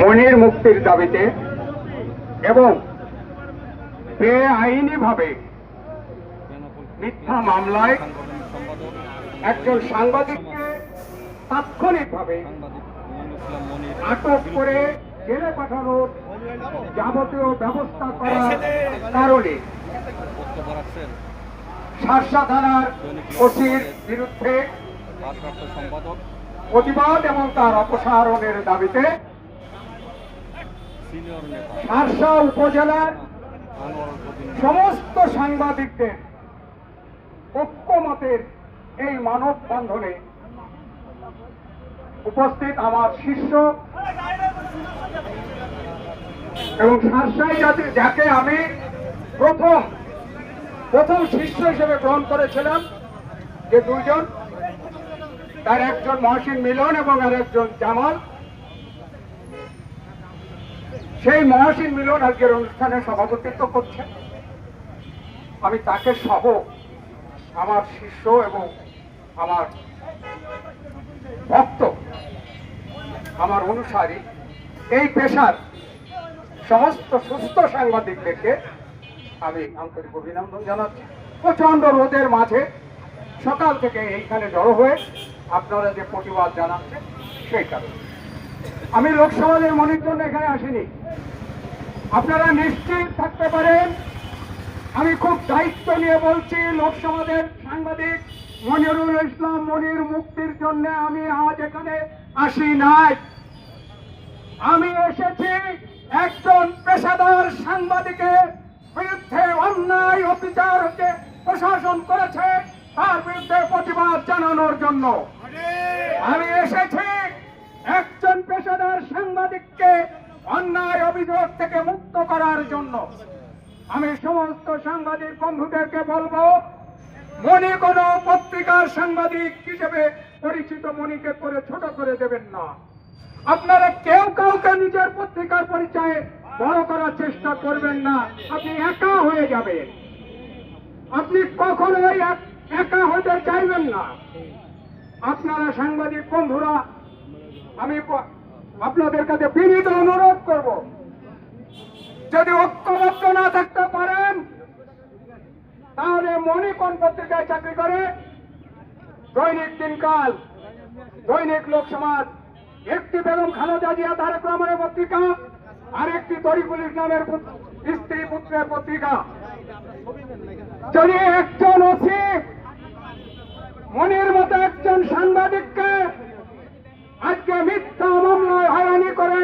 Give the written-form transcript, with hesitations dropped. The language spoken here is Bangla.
মনির মুক্তির দাবিতে এবং বেআইনিভাবে মিথ্যা মামলায় একজন সাংবাদিককে তাৎক্ষণিকভাবে আটক করে জেলে পাঠানোর যাবতীয় ব্যবস্থা করার কারণে শার্শা থানার ওসির বিরুদ্ধে প্রতিবাদ এবং তার অপসারণের দাবিতে শার্শা উপজেলার সমস্ত সাংবাদিকদের ঐক্যমতের এই মানববন্ধনে উপস্থিত আমার শিষ্য এবং শার্শায় যাকে আমি প্রথম শিষ্য হিসেবে গ্রহণ করেছিলাম, যে দুইজন, তার একজন মহসিন মিলন এবং আর একজন জামাল। সেই মহসিন মিলন আজকের অনুষ্ঠানে সভাপতিত্ব করছেন। আমি তাকে সহ আমার শিষ্য এবং আমার ভক্ত, আমার অনুসারী, এই পেশার সমস্ত সুস্থ সাংবাদিকদেরকে আমি আন্তরিক অভিনন্দন জানাচ্ছি। প্রচন্ড রোদের মাঝে সকাল থেকে এইখানে জড়ো হয়ে আপনারা যে প্রতিবাদ জানাচ্ছেন সেই কারণে আমি লোকসভাদের মনের জন্য এখানে আসিনি। আপনারা নিশ্চিত থাকতে পারেন, আমি খুব দায়িত্ব নিয়ে বলছি, লোকসভাদের সাংবাদিক মনিরুল ইসলাম মনির মুক্তির জন্য আমি আজ এখানে আসি নাই। আমি এসেছি একজন পেশাদার সাংবাদিকের বিরুদ্ধে অন্যায় অবিচার যে প্রশাসন করেছে তার বিরুদ্ধে প্রতিবাদ জানানোর জন্য। আমি এসেছি একজন পেশাদার সাংবাদিককে অন্যায় অভিযোগ থেকে মুক্ত করার জন্য। আমি সমস্ত সাংবাদিক বন্ধুদেরকে বলবো, মনি কোন পত্রিকার সাংবাদিক হিসেবে পরিচিত মনিকে করে ছোট করে দেবেন না। আপনারা কেউ কাউকে নিজের পত্রিকার পরিচয়ে বড় করার চেষ্টা করবেন না, আপনি একা হয়ে যাবেন। আপনি কখনোই একা হতে চাইবেন না। আপনারা সাংবাদিক বন্ধুরা, আমি আপনাদের কাছে বিনীত অনুরোধ করব, যদি ঐক্যবদ্ধ না থাকতে পারেন তাহলে মনি কোন পত্রিকায় চাকরি করে? দৈনিক দিনকাল, দৈনিক লোকসমাজ, একটি বেগম খালেদা জিয়া তারেক রহমানের পত্রিকা, আর একটি তরিকুল ইসলামের স্ত্রী পুত্রের পত্রিকা। যদি একজন ওসি মনির মতো একজন সাংবাদিককে আজকে মিথ্যা মামলায় হয়রানি করে